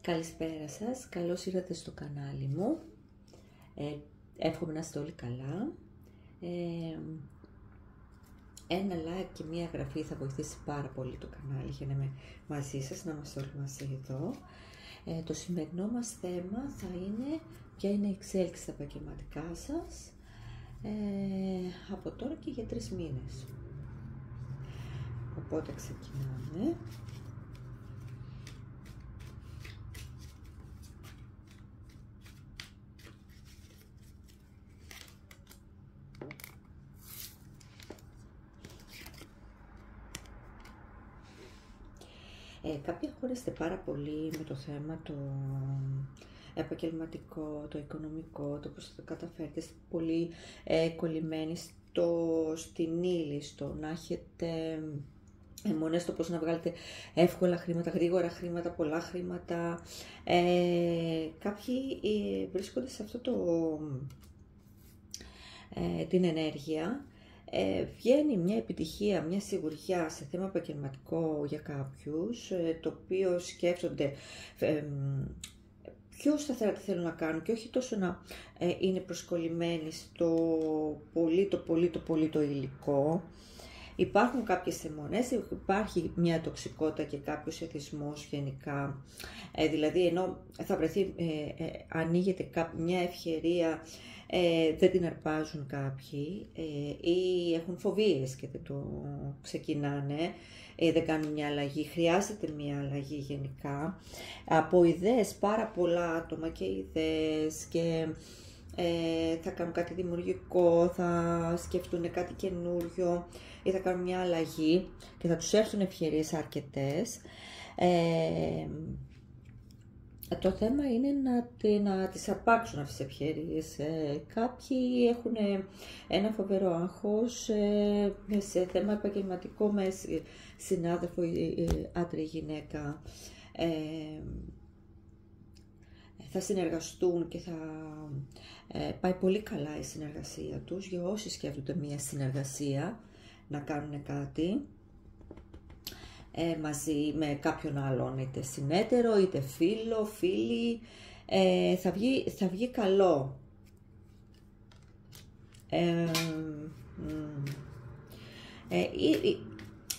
Καλησπέρα σας, καλώς ήρθατε στο κανάλι μου. Εύχομαι να είστε όλοι καλά. Ένα like και μία εγγραφή θα βοηθήσει πάρα πολύ το κανάλι για να είμαι μαζί σας, να είμαστε όλοι μαζί εδώ. Το σημερινό μας θέμα θα είναι ποια είναι η εξέλιξη στα επαγγελματικά σας από τώρα και για 3 μήνες. Οπότε ξεκινάμε. Κάποιοι αγχώνεστε πάρα πολύ με το θέμα το επαγγελματικό, το οικονομικό, το πώς θα το καταφέρετε. Είστε πολύ κολλημένοι στην ύλη, στο να έχετε αιμονές στο πώς να βγάλετε εύκολα χρήματα, γρήγορα χρήματα, πολλά χρήματα. Κάποιοι βρίσκονται σε αυτό την ενέργεια. Βγαίνει μια επιτυχία, μια σιγουριά σε θέμα επαγγελματικό για κάποιους, το οποίο σκέφτονται πιο σταθερά τι θέλουν να κάνουν και όχι τόσο να είναι προσκολλημένοι στο πολύ το υλικό. Υπάρχουν κάποιες αιμονές, υπάρχει μια τοξικότητα και κάποιος εθισμός γενικά, δηλαδή ενώ θα βρεθεί, ανοίγεται μια ευκαιρία, δεν την αρπάζουν κάποιοι ή έχουν φοβίες και δεν το ξεκινάνε, δεν κάνουν μια αλλαγή. Χρειάζεται μια αλλαγή γενικά από ιδέες, πάρα πολλά άτομα και ιδέες και θα κάνουν κάτι δημιουργικό, θα σκεφτούν κάτι καινούριο ή θα κάνουν μια αλλαγή και θα τους έρθουν ευκαιρίες αρκετές. Το θέμα είναι να τις αρπάξουν αυτές τις ευκαιρίες. Κάποιοι έχουν ένα φοβερό άγχος σε θέμα επαγγελματικό με συνάδελφο άντρα ή γυναίκα. Θα συνεργαστούν και θα πάει πολύ καλά η συνεργασία τους. Για όσοι σκέφτονται μια συνεργασία, να κάνουν κάτι μαζί με κάποιον άλλον, είτε συνέτερο, είτε φίλοι, θα βγει καλό.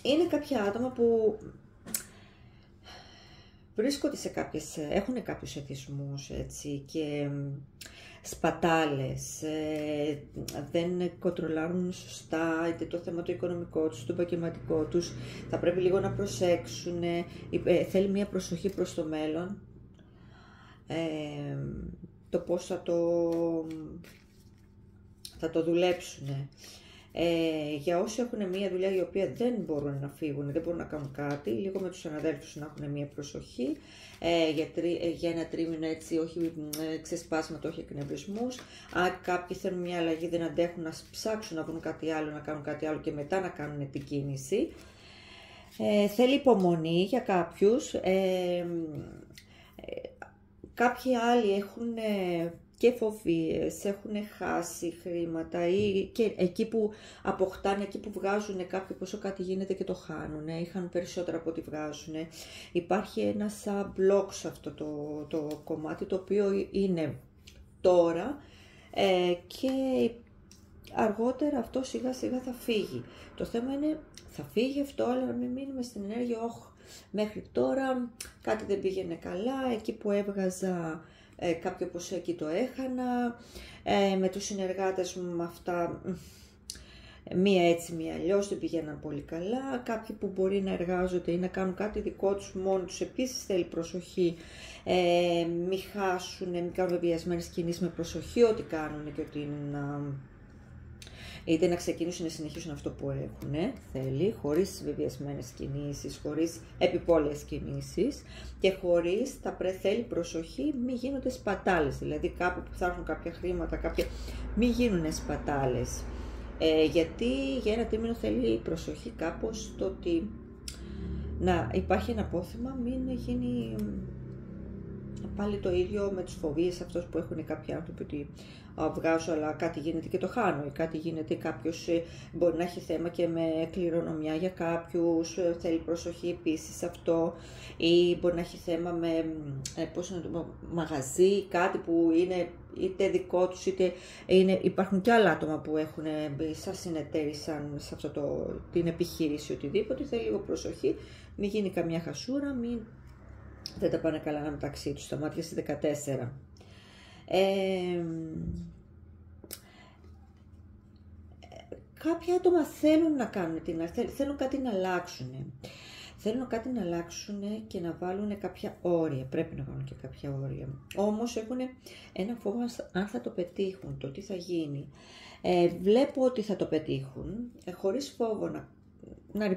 Είναι κάποια άτομα που βρίσκονται έχουν κάποιους εθισμούς, έτσι, και σπατάλες, δεν κοντρολάρουν σωστά είτε το θέμα το οικονομικό τους, το επαγγελματικό τους, θα πρέπει λίγο να προσέξουν, θέλει μια προσοχή προς το μέλλον, το πώς θα το δουλέψουν. Για όσοι έχουν μια δουλειά η οποία δεν μπορούν να φύγουν, δεν μπορούν να κάνουν κάτι, λίγο με τους συναδέλφους να έχουν μια προσοχή, για ένα τρίμηνο, έτσι, όχι ξεσπάσματα, όχι εκνευρισμούς. Αν κάποιοι θέλουν μια αλλαγή, δεν αντέχουν, να ψάξουν να βρουν κάτι άλλο, να κάνουν κάτι άλλο και μετά να κάνουν την κίνηση. Θέλει υπομονή για κάποιους. Κάποιοι άλλοι έχουν και φοβίες, έχουν χάσει χρήματα ή και εκεί που αποκτάνε, εκεί που βγάζουν κάποιο πόσο κάτι γίνεται και το χάνουν, είχαν περισσότερα από ό,τι βγάζουν. Υπάρχει ένα σαν μπλοκ σε αυτό το κομμάτι, το οποίο είναι τώρα και αργότερα αυτό σιγά σιγά θα φύγει. Το θέμα είναι, θα φύγει αυτό, αλλά να μην μείνουμε στην ενέργεια, μέχρι τώρα κάτι δεν πήγαινε καλά, εκεί που έβγαζα κάποιο ποσό εκεί το έχανα, με τους συνεργάτες μου με αυτά, μία έτσι μία αλλιώς, δεν πηγαίναν πολύ καλά. Κάποιοι που μπορεί να εργάζονται ή να κάνουν κάτι δικό τους μόνοι τους, επίσης θέλει προσοχή, μην χάσουν, μην κάνουν βεβαιασμένες κινήσεις, με προσοχή ό,τι κάνουν και ότι είτε να ξεκινήσουν να συνεχίσουν αυτό που έχουν, θέλει, χωρίς βεβαιασμένες κινήσεις, χωρίς επιπόλαιες κινήσεις και χωρίς, θέλει προσοχή, μην γίνονται σπατάλες, δηλαδή κάπου που θα έρθουν κάποια χρήματα, μην γίνουν σπατάλες, γιατί για ένα τρίμηνο θέλει προσοχή κάπως το ότι να υπάρχει ένα απόθεμα, μην γίνει πάλι το ίδιο με τις φοβίες αυτές που έχουν κάποιοι άνθρωποι, ότι βγάζω αλλά κάτι γίνεται και το χάνω, ή κάτι γίνεται, κάποιος μπορεί να έχει θέμα και με κληρονομιά για κάποιους, θέλει προσοχή επίσης σε αυτό, ή μπορεί να έχει θέμα με μαγαζί, κάτι που είναι είτε δικό τους, είτε υπάρχουν και άλλα άτομα που έχουν μπει σαν συνεταίροι σε αυτό την επιχείρηση, οτιδήποτε, θέλει λίγο προσοχή, μην γίνει καμιά χασούρα, δεν τα πάνε καλά μεταξύ τους, στα μάτια στις 14. Κάποια άτομα θέλουν να κάνουν θέλουν κάτι να αλλάξουν. Θέλουν κάτι να αλλάξουν και να βάλουν κάποια όρια. Πρέπει να βάλουν και κάποια όρια. Όμως έχουν ένα φόβο αν θα το πετύχουν, το τι θα γίνει. Βλέπω ότι θα το πετύχουν, χωρίς φόβο να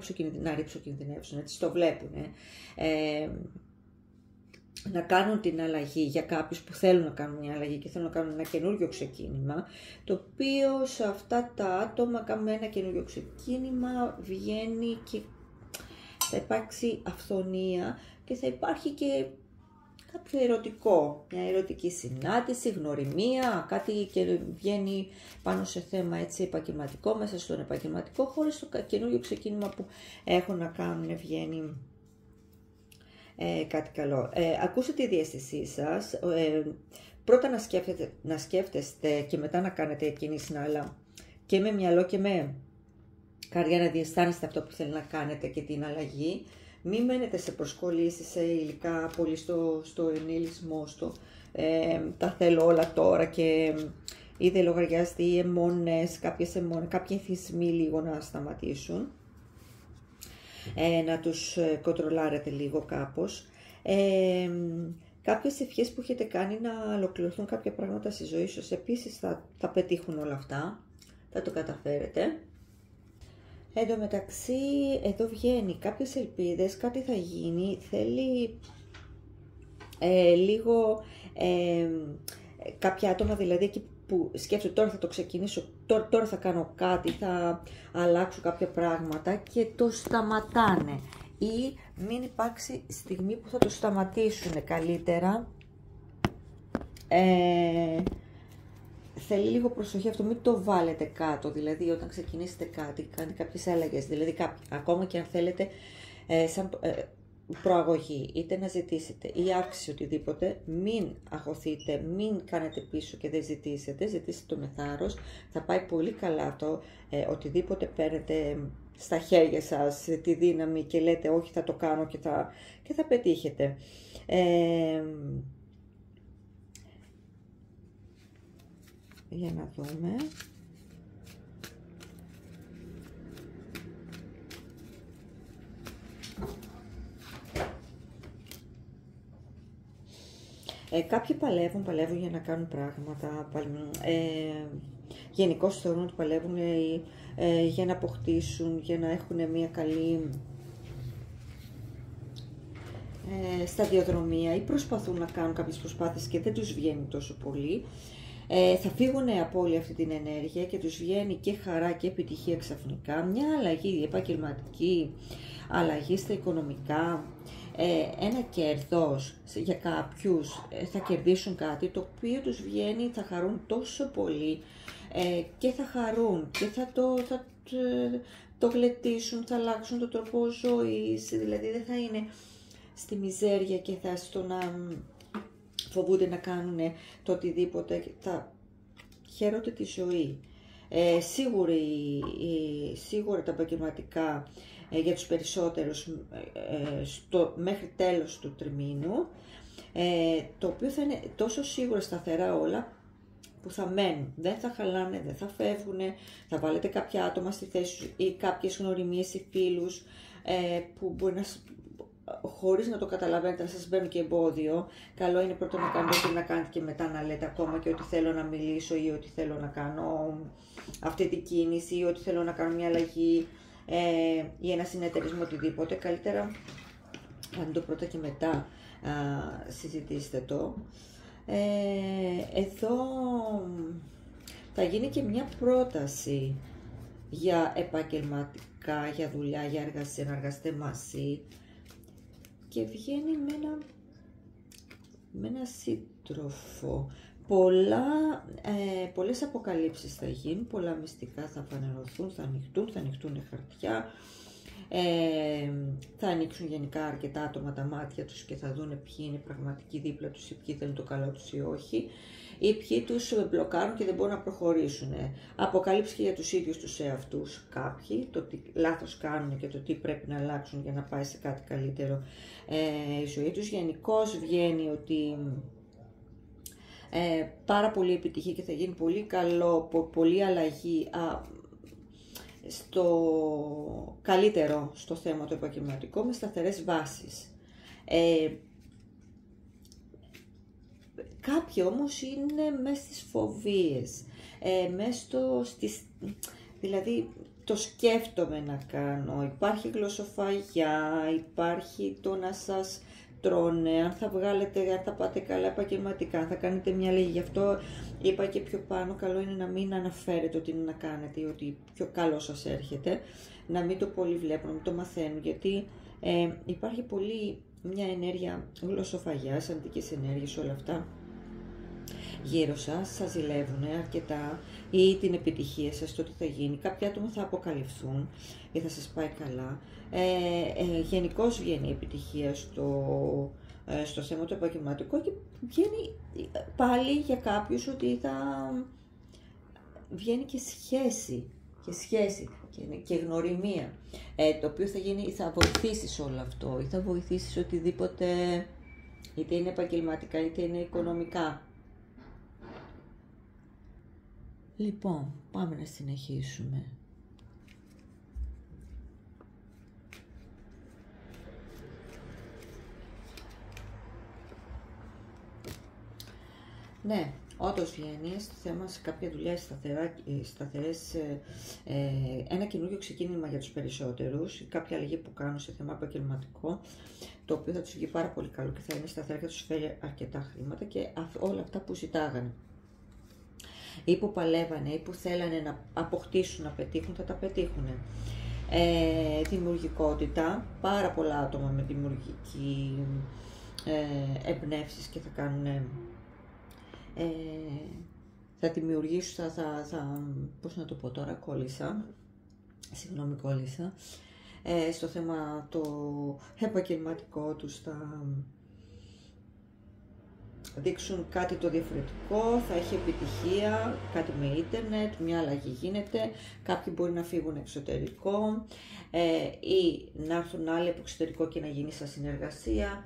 ρίψοκινδυνεύσουν, έτσι το βλέπουν. Να κάνουν την αλλαγή για κάποιους που θέλουν να κάνουν μια αλλαγή και θέλουν να κάνουν ένα καινούργιο ξεκίνημα, το οποίο σε αυτά τα άτομα κάνουμε ένα καινούργιο ξεκίνημα, βγαίνει και θα υπάρξει αυθονία και θα υπάρχει και κάποιο ερωτικό, μια ερωτική συνάντηση, γνωριμία, κάτι και βγαίνει πάνω σε θέμα έτσι επαγγελματικό, μέσα στον επαγγελματικό, χωρίς το καινούργιο ξεκίνημα που έχουν να κάνουν, βγαίνει κάτι καλό. Ακούστε τη διαίσθησή σας, πρώτα να σκέφτεστε και μετά να κάνετε κίνηση, αλλά και με μυαλό και με καρδιά να διαισθάνεστε αυτό που θέλει να κάνετε και την αλλαγή. Μην μένετε σε προσκολήσεις, σε υλικά, πολύ στο ενήλισμό, τα θέλω όλα τώρα και ή δεν λογαριάζεται ή αιμονές, κάποιοι εθισμοί λίγο να σταματήσουν. Να τους κοντρολάρετε λίγο κάπως. Κάποιες ευχές που έχετε κάνει να ολοκληρωθούν κάποια πράγματα στη ζωή σας, επίσης θα πετύχουν όλα αυτά, θα το καταφέρετε. Εν τω μεταξύ, εδώ βγαίνει κάποιες ελπίδες, κάτι θα γίνει, θέλει λίγο κάποια άτομα, δηλαδή εκεί που σκέφτονται τώρα θα το ξεκινήσω, τώρα θα κάνω κάτι, θα αλλάξω κάποια πράγματα και το σταματάνε, ή μην υπάρξει στιγμή που θα το σταματήσουν καλύτερα. Θέλει λίγο προσοχή αυτό, μην το βάλετε κάτω, δηλαδή όταν ξεκινήσετε κάτι, κάνετε κάποιες αλλαγές, δηλαδή ακόμα και αν θέλετε σαν προαγωγή, είτε να ζητήσετε ή αύξηση οτιδήποτε, μην αγχωθείτε, μην κάνετε πίσω και δεν ζητήσετε το με θάρρος, θα πάει πολύ καλά αυτό, οτιδήποτε παίρνετε στα χέρια σας, τη δύναμη και λέτε όχι θα το κάνω και θα πετύχετε. Για να δούμε. Κάποιοι παλεύουν για να κάνουν πράγματα, γενικώς θεωρούν ότι παλεύουν για να αποκτήσουν, για να έχουν μια καλή σταδιοδρομία, ή προσπαθούν να κάνουν κάποιες προσπάθειες και δεν τους βγαίνει τόσο πολύ. Θα φύγουν από όλη αυτή την ενέργεια και τους βγαίνει και χαρά και επιτυχία ξαφνικά, μια αλλαγή επαγγελματική, αλλαγή στα οικονομικά, ένα κέρδος για κάποιους, θα κερδίσουν κάτι το οποίο τους βγαίνει, θα χαρούν τόσο πολύ και θα χαρούν και θα το γλεντήσουν, θα αλλάξουν το τρόπο ζωής, δηλαδή δεν θα είναι στη μιζέρια και θα να φοβούνται να κάνουν το οτιδήποτε, θα χαίρονται τη ζωή. Σίγουρα τα επαγγελματικά για τους περισσότερους μέχρι τέλος του τριμήνου, το οποίο θα είναι τόσο σίγουρα σταθερά όλα που θα μένουν, δεν θα χαλάνε, δεν θα φεύγουν, θα βάλετε κάποια άτομα στη θέση τους ή κάποιες γνωριμίες ή φίλους που μπορεί να, χωρίς να το καταλαβαίνετε, να σας μπαίνουν και εμπόδιο. Καλό είναι πρώτα να κάνετε ό,τι να κάνετε και μετά να λέτε ακόμα και ότι θέλω να μιλήσω ή ότι θέλω να κάνω αυτή την κίνηση ή ότι θέλω να κάνω μια αλλαγή ή ένα συνεταιρισμό, οτιδήποτε. Καλύτερα αν το πρώτα και μετά συζητήστε το. Εδώ θα γίνει και μια πρόταση για επαγγελματικά, για δουλειά, για εργασία, να εργαστείτε μαζί. Και βγαίνει με με ένα σύντροφο. Πολλές αποκαλύψεις θα γίνουν, πολλά μυστικά θα φανερωθούν, θα ανοιχτούν χαρτιά, θα ανοίξουν γενικά αρκετά άτομα τα μάτια τους και θα δουν ποιοι είναι πραγματικοί δίπλα τους ή ποιοι θέλουν το καλό τους ή όχι, ή ποιοι τους μπλοκάρουν και δεν μπορούν να προχωρήσουν. Αποκαλύψεις και για τους ίδιους τους εαυτούς κάποιοι, το τι λάθος κάνουν και το τι πρέπει να αλλάξουν για να πάει σε κάτι καλύτερο η ζωή τους. Γενικώς βγαίνει ότι πάρα πολύ επιτυχία και θα γίνει πολύ καλό, πολύ αλλαγή στο καλύτερο στο θέμα το επαγγελματικό, με σταθερές βάσεις. Κάποιοι όμως είναι μέσα στις φοβίες, δηλαδή το σκέφτομαι να κάνω, υπάρχει γλωσσοφαγιά, υπάρχει το να σας τρώνε, αν θα βγάλετε, αν θα πάτε καλά επαγγελματικά, αν θα κάνετε μια αλλαγή. Γι' αυτό είπα και πιο πάνω, καλό είναι να μην αναφέρετε ότι είναι να κάνετε ή ότι πιο καλό σας έρχεται, να μην το πολύ βλέπουν, να μην το μαθαίνουν, γιατί υπάρχει πολύ μια ενέργεια γλωσσοφαγιάς, αντικές ενέργειες, όλα αυτά γύρω σας ζηλεύουν αρκετά, ή την επιτυχία σας, το τι θα γίνει. Κάποια άτομα θα αποκαλυφθούν ή θα σας πάει καλά. Γενικώς βγαίνει η επιτυχία στο θέμα το επαγγελματικό και βγαίνει πάλι για κάποιους ότι θα βγαίνει και σχέση και γνωριμία, το οποίο θα βοηθήσει σε όλο αυτό ή θα βοηθήσει σε οτιδήποτε, είτε είναι επαγγελματικά είτε είναι οικονομικά. Λοιπόν, πάμε να συνεχίσουμε. Ναι, όντως βγαίνει στο θέμα σε κάποια δουλειά σταθερές, ένα καινούργιο ξεκίνημα για τους περισσότερους, κάποια αλλαγή που κάνουν σε θέμα επαγγελματικό, το οποίο θα τους βγει πάρα πολύ καλό και θα είναι σταθερά και θα τους φέρει αρκετά χρήματα και όλα αυτά που ζητάγανε. Ή που παλεύανε ή που θέλανε να αποκτήσουν, να πετύχουν, θα τα πετύχουν. Δημιουργικότητα, πάρα πολλά άτομα με δημιουργική εμπνεύσεις και θα κάνουν, θα δημιουργήσουν, πώς να το πω τώρα, κόλλησα, στο θέμα το επαγγελματικό τους, θα δείξουν κάτι το διαφορετικό, θα έχει επιτυχία, κάτι με ίντερνετ, μια αλλαγή γίνεται, κάποιοι μπορεί να φύγουν εξωτερικό ή να έρθουν άλλοι από εξωτερικό και να γίνει σαν συνεργασία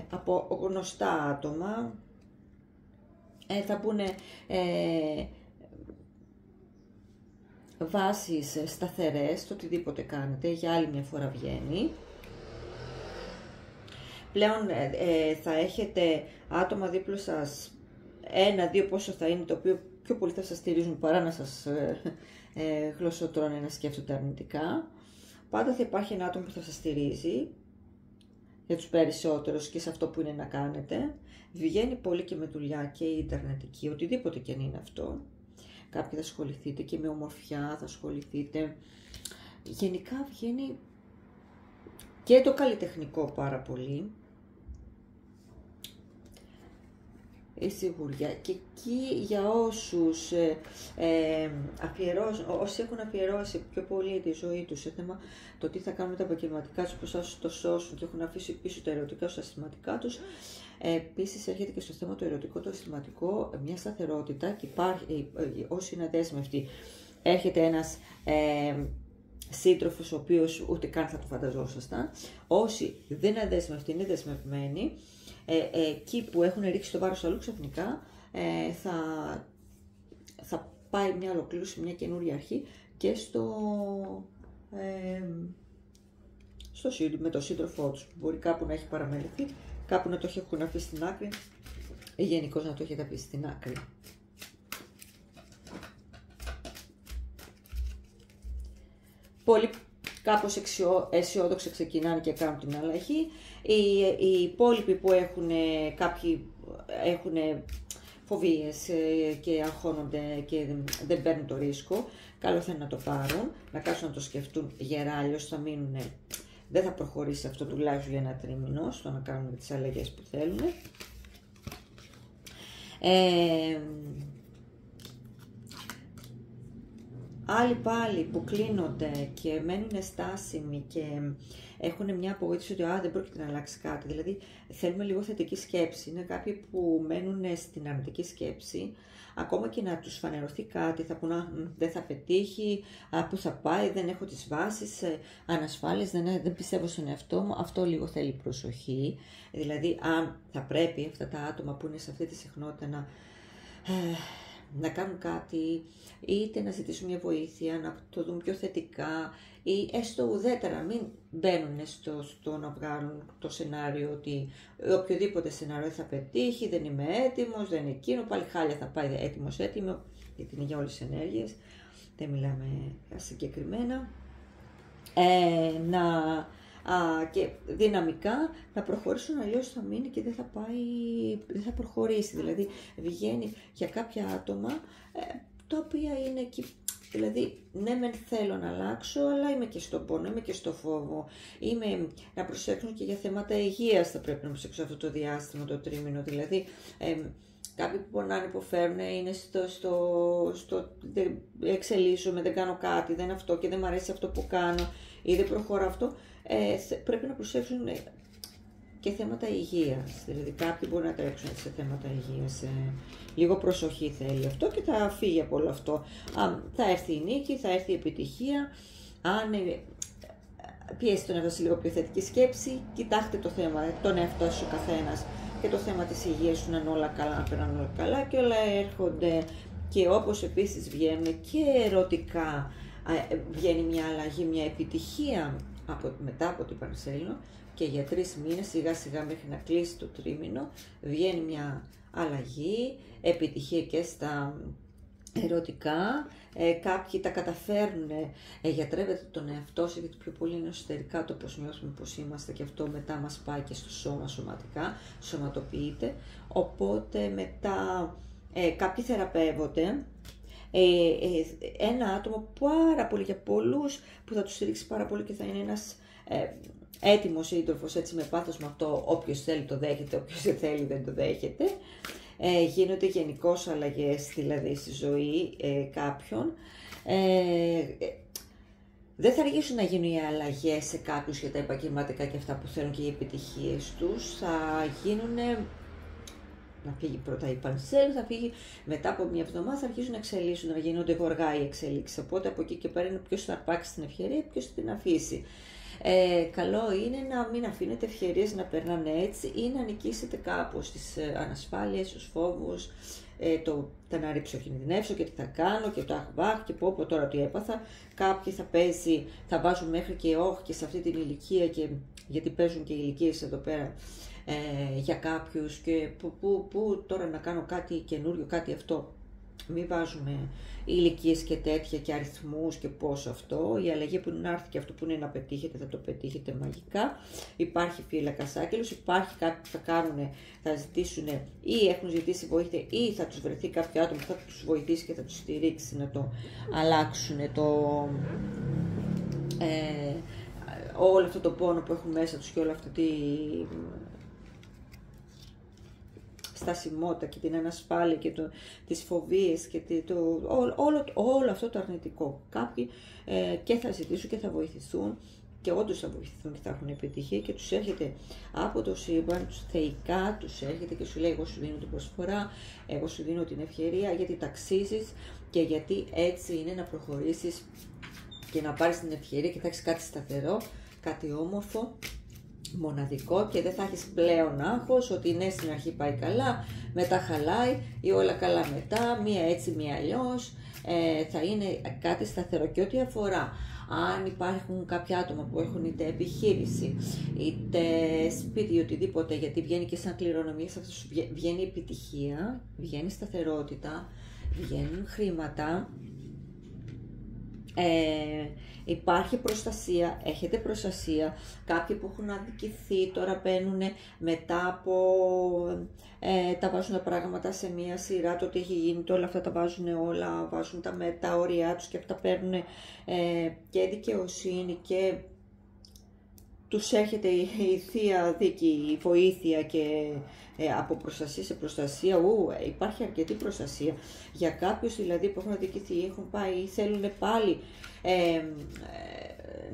από γνωστά άτομα, θα μπουν βάσεις σταθερές, το οτιδήποτε κάνετε, για άλλη μια φορά βγαίνει. Πλέον θα έχετε άτομα δίπλα σας, 1-2 πόσο θα είναι, το οποίο πιο πολύ θα σας στηρίζουν παρά να σας γλωσσοτρώνε, να σκέφτονται αρνητικά. Πάντα θα υπάρχει ένα άτομο που θα σας στηρίζει, για τους περισσότερους και σε αυτό που είναι να κάνετε. Βγαίνει πολύ και με δουλειά και ιντερνετική, οτιδήποτε και αν είναι αυτό. Κάποιοι θα ασχοληθείτε και με ομορφιά, θα ασχοληθείτε. Γενικά βγαίνει και το καλλιτεχνικό πάρα πολύ. Η σιγουριά. Και εκεί για όσους όσοι έχουν αφιερώσει πιο πολύ τη ζωή τους σε θέμα το τι θα κάνουν με τα επαγγελματικά τους, πώς θα το σώσουν και έχουν αφήσει πίσω τα ερωτικά τους αισθηματικά τους, επίσης έρχεται και στο θέμα το ερωτικό, το αισθηματικό, μια σταθερότητα και υπάρχει, όσοι είναι αδέσμευτοι, έρχεται ένας σύντροφος ο οποίος ούτε καν θα το φανταζόσασταν. Όσοι δεν είναι αδέσμευτοι, είναι δεσμευμένοι, εκεί που έχουν ρίξει το βάρος αλλού, ξαφνικά θα πάει μια ολοκλήρωση, μια καινούρια αρχή και με το σύντροφό τους. Μπορεί κάπου να έχει παραμεληθεί, κάπου να το έχουν αφήσει στην άκρη, ή γενικώς να το έχετε αφήσει στην άκρη. Πολύ κάπως αισιόδοξα ξεκινάνε και κάνουν την αλλαγή. Οι υπόλοιποι που κάποιοι έχουν φοβίες και αγχώνονται και δεν παίρνουν το ρίσκο, καλό θα είναι να το πάρουν, να κάτσουν να το σκεφτούν γερά, αλλιώς θα μείνουν δεν θα προχωρήσει αυτό τουλάχιστον για ένα τρίμηνο, στο να κάνουμε τις αλλαγές που θέλουν. Άλλοι πάλι που κλείνονται και μένουν στάσιμοι και έχουν μια απογοήτευση ότι δεν πρόκειται να αλλάξει κάτι. Δηλαδή θέλουμε λίγο θετική σκέψη. Είναι κάποιοι που μένουν στην αρνητική σκέψη, ακόμα και να τους φανερωθεί κάτι, θα πούνε δεν θα πετύχει, που θα πάει, δεν έχω τις βάσεις, ανασφάλειες, δεν πιστεύω στον εαυτό μου. Αυτό λίγο θέλει προσοχή. Δηλαδή αν θα πρέπει αυτά τα άτομα που είναι σε αυτή τη συχνότητα να κάνουν κάτι, είτε να ζητήσουν μια βοήθεια, να το δουν πιο θετικά ή έστω ουδέτερα, μην μπαίνουν στο να βγάλουν το σενάριο ότι οποιοδήποτε σενάριο θα πετύχει, δεν είμαι έτοιμος, δεν είναι εκείνο, πάλι χάλια θα πάει έτοιμο, γιατί είναι για όλες τις ενέργειες, δεν μιλάμε συγκεκριμένα, και δυναμικά να προχωρήσουν, αλλιώς θα μείνει και δεν θα προχωρήσει. Δηλαδή βγαίνει για κάποια άτομα τα οποία είναι εκεί, δηλαδή ναι μεν θέλω να αλλάξω, αλλά είμαι και στον πόνο, είμαι και στο φόβο, να προσέξουν και για θέματα υγείας, θα πρέπει να προσέξουν αυτό το διάστημα, το τρίμηνο, δηλαδή κάποιοι που πονάνε, υποφέρουν, είναι δεν εξελίσσομαι, δεν κάνω κάτι, δεν αυτό και δεν μου αρέσει αυτό που κάνω ή δεν προχωρώ αυτό, πρέπει να προσέξουν και θέματα υγείας. Δηλαδή κάποιοι μπορεί να τρέξουν σε θέματα υγείας, λίγο προσοχή θέλει αυτό και θα φύγει από όλο αυτό. Θα έρθει η νίκη, θα έρθει η επιτυχία. Αν πιέσει τον εαυτό σε λίγο πιο θετική σκέψη, κοιτάξτε το θέμα, τον εαυτό σου ο καθένας και το θέμα της υγείας σου να είναι όλα καλά, να περνάνε όλα καλά και όλα έρχονται. Και όπως επίσης βγαίνουν και ερωτικά, βγαίνει μια αλλαγή, μια επιτυχία μετά από την Πανσέλινο, και για 3 μήνες σιγά σιγά μέχρι να κλείσει το τρίμηνο βγαίνει μια αλλαγή, επιτυχία και στα ερωτικά. Κάποιοι τα καταφέρνουν, γιατρεύετε τον εαυτό σου, γιατί πιο πολύ είναι εσωτερικά το πώς νιώθουμε, πώς είμαστε, και αυτό μετά μας πάει και στο σώμα σωματικά, σωματοποιείται. Οπότε μετά κάποιοι θεραπεύονται. Ένα άτομο πάρα πολύ, για πολλούς που θα τους στηρίξει πάρα πολύ και θα είναι ένας έτοιμος σύντροφος, έτσι με πάθος με αυτό, όποιος θέλει το δέχεται, όποιος δεν θέλει δεν το δέχεται. Γίνονται γενικώς αλλαγές δηλαδή στη ζωή κάποιων. Δεν θα αργήσουν να γίνουν οι αλλαγές σε κάποιους για τα επαγγελματικά και αυτά που θέλουν και οι επιτυχίες τους. Θα γίνουν, να φύγει πρώτα η Πανσέλινο, θα φύγει μετά από μια εβδομάδα, θα αρχίσουν να εξελίσσουν, να γίνονται γοργά οι εξελίξεις. Οπότε από εκεί και πέρα είναι ποιος θα αρπάξει την ευκαιρία, ποιος θα την αφήσει. Καλό είναι να μην αφήνετε ευκαιρίες να περνάνε έτσι ή να νικήσετε κάπως τις ανασφάλειες, τους φόβους, το να ρίξω, κινδυνεύσω και τι θα κάνω και το αχβάχ και πω τώρα τι έπαθα. Κάποιοι θα βάζουν μέχρι και όχι και σε αυτή την ηλικία, και γιατί παίζουν και οι ηλικίες εδώ πέρα για κάποιους, και που τώρα να κάνω κάτι καινούριο, κάτι αυτό. Μην βάζουμε ηλικίες και τέτοια και αριθμούς και πόσο αυτό. Η αλλαγή που είναι να έρθει και αυτό που είναι να πετύχετε, θα το πετύχετε μαγικά. Υπάρχει φύλακας άγγελος, υπάρχει κάποιοι που θα ζητήσουν ή έχουν ζητήσει βοήθεια ή θα τους βρεθεί κάποιο άτομο που θα τους βοηθήσει και θα τους στηρίξει να το αλλάξουν όλο αυτό το πόνο που έχουν μέσα τους και όλη αυτή τη στασιμότητα και την ανασφάλεια και τις φοβίες και όλο αυτό το αρνητικό. Κάποιοι και θα ζητήσουν και θα βοηθηθούν και όντως θα βοηθηθούν και θα έχουν επιτυχία, και τους έρχεται από το σύμπαν, τους θεϊκά, τους έρχεται και σου λέει εγώ σου δίνω την προσφορά, εγώ σου δίνω την ευκαιρία, γιατί ταξίζεις και γιατί έτσι είναι να προχωρήσεις και να πάρεις την ευκαιρία και θα έχεις κάτι σταθερό, κάτι όμορφο, μοναδικό, και δεν θα έχεις πλέον άγχος ότι ναι στην αρχή πάει καλά, μετά χαλάει ή όλα καλά μετά, μία έτσι μία αλλιώς. Θα είναι κάτι σταθερό. Και ό,τι αφορά αν υπάρχουν κάποια άτομα που έχουν είτε επιχείρηση είτε σπίτι ή οτιδήποτε, γιατί βγαίνει και σαν κληρονομία, σε αυτούς βγαίνει επιτυχία, βγαίνει σταθερότητα, βγαίνουν χρήματα, υπάρχει προστασία, έχετε προστασία. Κάποιοι που έχουν αδικηθεί τώρα μπαίνουν μετά από τα βάζουν τα πράγματα σε μία σειρά, το τι έχει γίνει, όλα αυτά τα βάζουν όλα, βάζουν τα όρια τους και αυτά παίρνουν και δικαιοσύνη και τους έρχεται η θεία δίκη, η βοήθεια και από προστασία σε προστασία, υπάρχει αρκετή προστασία. Για κάποιους δηλαδή που έχουν αδικηθεί, έχουν πάει ή θέλουν πάλι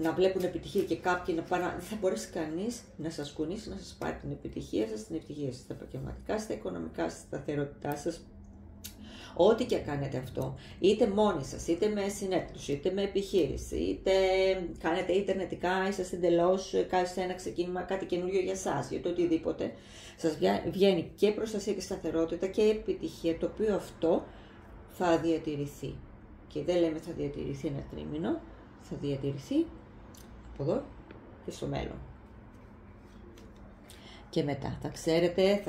να βλέπουν επιτυχία και κάποιοι να πάνε, δεν θα μπορέσει κανείς να σας κουνήσει, να σας πάρει την επιτυχία σας, την ευτυχία σας, στα επαγγελματικά, στα οικονομικά, στη σταθερότητά σας. Ό,τι και κάνετε αυτό, είτε μόνοι σας, είτε με συνέδρους, είτε με επιχείρηση, είτε κάνετε ιντερνετικά, είσαστε εντελώς, κάνετε ένα ξεκίνημα, κάτι καινούριο για σας, για το οτιδήποτε, σας βγαίνει και προστασία και σταθερότητα και επιτυχία, το οποίο αυτό θα διατηρηθεί. Και δεν λέμε θα διατηρηθεί ένα τρίμηνο, θα διατηρηθεί από εδώ και στο μέλλον. Και μετά θα ξέρετε,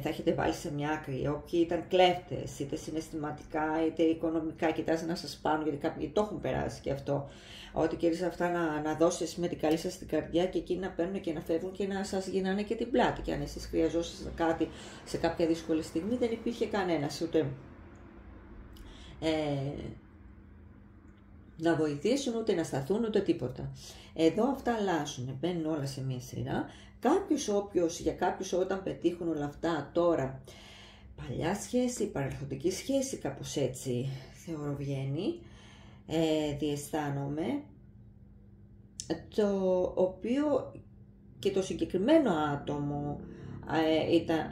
θα έχετε βάλει σε μια άκρη όποιοι ήταν κλέφτες, είτε συναισθηματικά είτε οικονομικά, κοιτάζετε να σας πάρουν, γιατί κάποιοι το έχουν περάσει και αυτό. Ό,τι κερδίς αυτά να δώσετε με την καλή σας την καρδιά και εκείνοι να παίρνουν και να φεύγουν και να σας γυρνάνε και την πλάτη. Και αν εσείς χρειαζόσαστε κάτι σε κάποια δύσκολη στιγμή, δεν υπήρχε κανένας ούτε να βοηθήσουν, ούτε να σταθούν, ούτε τίποτα. Εδώ αυτά αλλάζουν, μπαίνουν όλα σε μία σειρά. Για κάποιους όταν πετύχουν όλα αυτά τώρα, παλιά σχέση, παρελθοντική σχέση, κάπως έτσι θεωρώ βγαίνει, διαισθάνομαι, το οποίο και το συγκεκριμένο άτομο ήταν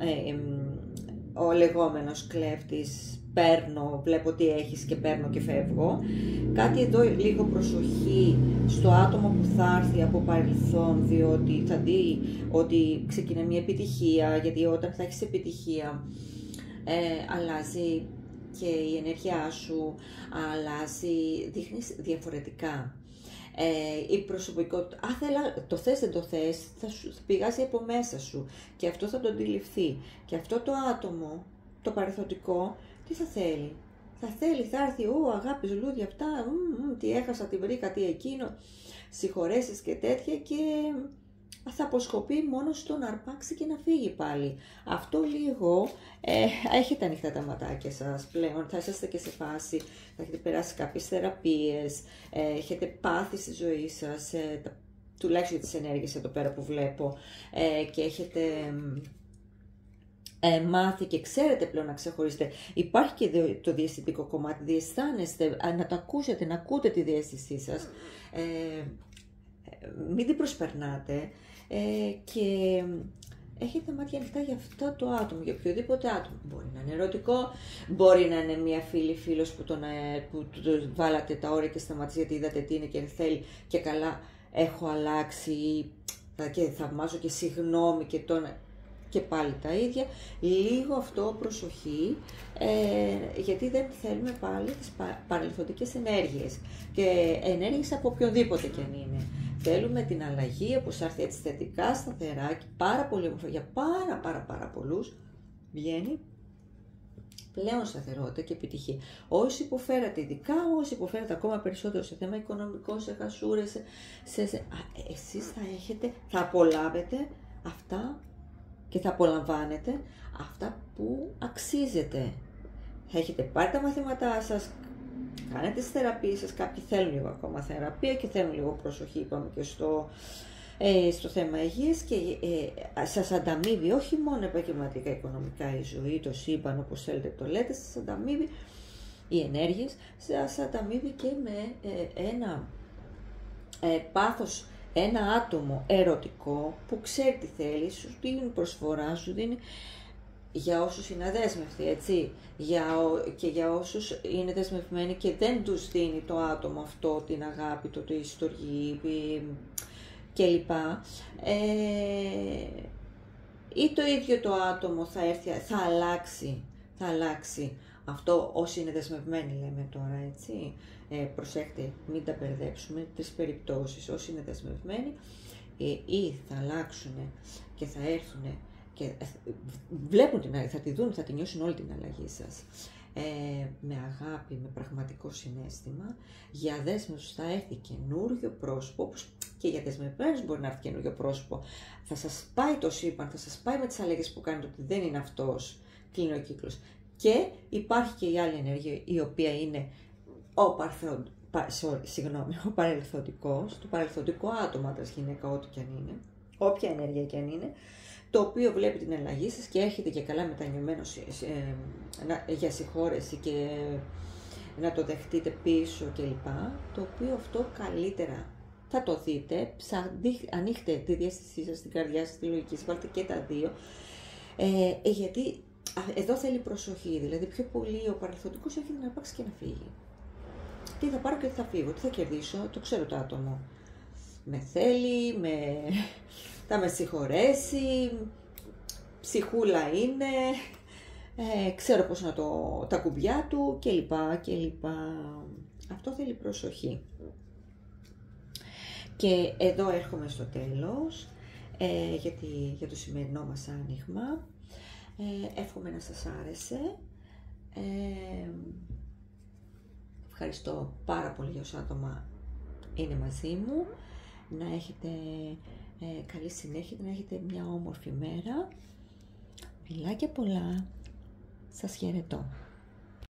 ο λεγόμενος κλέφτης, παίρνω, βλέπω τι έχεις και παίρνω και φεύγω. Κάτι εδώ λίγο προσοχή στο άτομο που θα έρθει από παρελθόν, διότι θα δει ότι ξεκινά μια επιτυχία, γιατί όταν θα έχεις επιτυχία αλλάζει και η ενέργειά σου, αλλάζει, δείχνεις διαφορετικά. Η προσωπικότητα, το θες δεν το θες, θα πηγάζει από μέσα σου και αυτό θα το αντιληφθεί. Και αυτό το άτομο, το παρελθοντικό, τι θα θέλει? Θα έρθει, αγάπη, ζουλούδια αυτά, τι έχασα, τι βρήκα, τι εκείνο, συγχωρέσεις και τέτοια, και θα αποσκοπεί μόνο στο να αρπάξει και να φύγει πάλι. Αυτό λίγο, έχετε ανοιχτά τα ματάκια σας πλέον, θα είσαστε και σε φάση, θα έχετε περάσει κάποιες θεραπείες, έχετε πάθει στη ζωή σας, τουλάχιστον τις ενέργειες εδώ πέρα που βλέπω, και έχετε μάθει και ξέρετε πλέον να ξεχωρίσετε. Υπάρχει και το διαισθητικό κομμάτι, διαισθάνεστε, να το ακούσετε, να ακούτε τη διαίσθησή σας, μην την προσπερνάτε, και έχετε μάτια ανοιχτά για αυτό το άτομο, για οποιοδήποτε άτομο. Μπορεί να είναι ερωτικό, μπορεί να είναι μια φίλος που βάλατε τα όρια και σταματήσει γιατί είδατε τι είναι και θέλει και καλά έχω αλλάξει και θαυμάζω και συγγνώμη και πάλι τα ίδια. Λίγο αυτό προσοχή, γιατί δεν θέλουμε πάλι τις παρελθοντικές ενέργειες και ενέργειες από οποιοδήποτε και αν είναι. Θέλουμε την αλλαγή, όπως έρθει έτσι θετικά, σταθερά και πάρα πολύ όμορφα, για πάρα πολλούς βγαίνει πλέον σταθερότητα και επιτυχία. Όσοι υποφέρατε, ειδικά όσοι υποφέρατε ακόμα περισσότερο σε θέμα οικονομικό, σε χασούρες, εσείς θα απολαύετε αυτά και θα απολαμβάνετε αυτά που αξίζετε. Θα έχετε πάρει τα μαθήματά σας, κάνετε τις θεραπείες σας, κάποιοι θέλουν λίγο ακόμα θεραπεία και θέλουν λίγο προσοχή, είπαμε και στο θέμα υγείας, και σας ανταμείβει όχι μόνο επαγγελματικά, οικονομικά, η ζωή, το σύμπαν, όπως θέλετε το λέτε, σας ανταμείβει οι ενέργειες, σας ανταμείβει και με ένα πάθος, ένα άτομο ερωτικό που ξέρει τι θέλει, σου δίνει προσφορά, σου δίνει, για όσους είναι αδέσμευτοι, έτσι, και για όσους είναι δεσμευμένοι και δεν τους δίνει το άτομο αυτό την αγάπη, τη στοργή κλπ. Ή το ίδιο το άτομο θα έρθει, θα αλλάξει. Αυτό όσοι είναι δεσμευμένοι λέμε τώρα, έτσι. Προσέχτε, μην τα μπερδέψουμε, τρεις περιπτώσεις. Όσοι είναι δεσμευμένοι ή θα αλλάξουν και θα έρθουν και βλέπουν την αλλαγή, θα τη δουν, θα τη νιώσουν όλη την αλλαγή σας. Με αγάπη, με πραγματικό συναίσθημα. Για δέσμευσους θα έρθει καινούριο πρόσωπο, όπως και για δεσμευμένους μπορεί να έρθει καινούριο πρόσωπο. Θα σας πάει το σύμπαν, θα σας πάει με τις αλλαγές που κάνετε ότι δεν είναι αυτός, κλείνει ο κύκλος. Και υπάρχει και η άλλη ενέργεια, η οποία είναι ο ο παρελθοντικός, το παρελθοντικό άτομο, άντρας, γυναίκα, ό,τι και αν είναι, όποια ενέργεια και αν είναι, το οποίο βλέπει την αλλαγή σας και έρχεται και καλά μετανιωμένο για συγχώρεση και να το δεχτείτε πίσω κλπ. Το οποίο αυτό καλύτερα θα το δείτε, ανοίχτε τη διάστησή σας, την καρδιά σας, τη λογική σας, βάλτε και τα δύο, γιατί εδώ θέλει προσοχή, δηλαδή πιο πολύ ο παρελθοντικός έρχεται να αρπάξει και να φύγει. Τι θα πάρω και τι θα φύγω, τι θα κερδίσω, το ξέρω το άτομο. Με θέλει, θα με συγχωρέσει, ψυχούλα είναι, ξέρω πώς να τα κουμπιά του κλπ. Αυτό θέλει προσοχή. Και εδώ έρχομαι στο τέλος για το σημερινό μας άνοιγμα. Εύχομαι να σας άρεσε. Ευχαριστώ πάρα πολύ για όσα άτομα είναι μαζί μου. Να έχετε καλή συνέχεια, να έχετε μια όμορφη μέρα. Φιλάκια πολλά. Σας χαιρετώ.